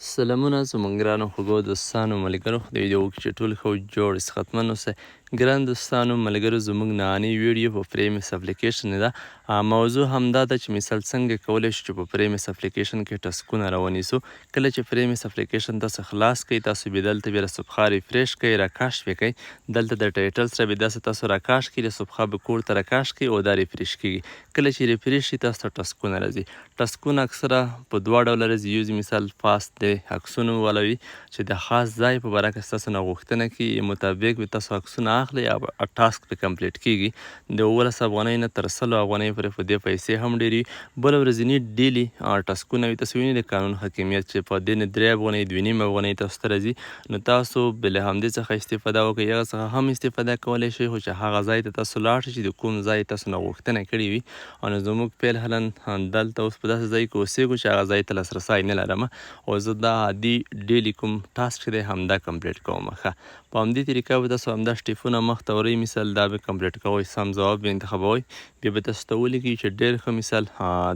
سلامونه زموږ ګرانو خوږو دوستانو ملګرو خدای دې وکړي چې ټول ښه جوړ صحتمند اوسئ. ګران دوستانو ملګرو زموږ نننۍ ویډیو په پریمس اپلیکیشن ده. موضوع همدا ده چې مثال څنګه کولی شو چې په پریمس اپلیکیشن کې ټسکونه راونیسو. کله چې پریمس اپلیکیشن تاسو خلاص کړئ تاسو بیا دلته بیا صفحه ریفریش کړئ راکاش پې کړئ. دلته د ټایټل سره بیا داسې تاسو راکاش کړئ د صفحه به کور ته راکاش کړئ او دا ریفریش کېږي. کله چې ریفریش شي تاسو ته ټسکونه راځي. ټسکونه اکثره په دوه ډوله راځي. یو مثال فاست دی عکسونه والا وي چې د خاص ځای په باره کې ستاسو نه غوښتنه کوي مطابق به تاسو عکسونه اخلئ او ټاسک پې کمپلیټ کېږي. د 11 افغانۍ نه تر 100 افغانۍ پورې په دې پیسې هم ډېرې. بله ورځني ډیلي ټاسکونه وي تاسو وینئ د قانون حاکمیت چې په دې نه 3 افغانۍ 2.5 افغانۍ تاسو ته راځي. نو تاسو بې له همدې څخه استفاده وکړئ. هغه څخه هم استفاده کولی شئ خو چې هغه ځای ته تاسو لاړ شئ چې د کوم ځای تاسو نه غوښتنه کړې وي. نو زموږ فعلا دلته اوس په داسې ځای کې اوسېږو چې هغه ځای ته لاسرسی نه لرم او زه دا عادي ډیلي کوم ټاسک دی همدا کمپلیټ کوم. ښه په همدې طریقه به تاسو همدا سټیپونه مخته وړئ. مثال دا به کمپلیټ کوئ سم ځواب به انتخابوئ بیا به تاسو ته ولیکي چې ډېر ښه مثال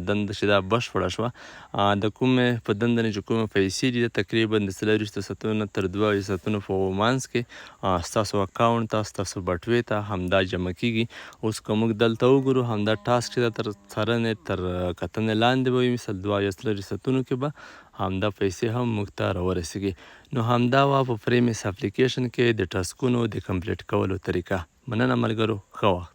دنده چې دا بشپړه شوه. د کومې په دنده نه چې کومه پیسې دي تقریبا د 24 ساعتونو نه تر 22 ساعتونو په منځ کې ستاسو اکاونټ ته ستاسو بټوې ته همدا جمع کیږي. اوس که موږ دلته وګورو همدا ټاسک چې دا تر څارنې تر کتنې لاندې به وي مثال 22 ساعتونو کې به همدا پیسې هم موږ ته راورسیږي. نو همدا وه په پریمس اپلیکیشن کې د ټاسکونو د کمپلیټ کولو طریقه. مننه ملګرو ښه وخت.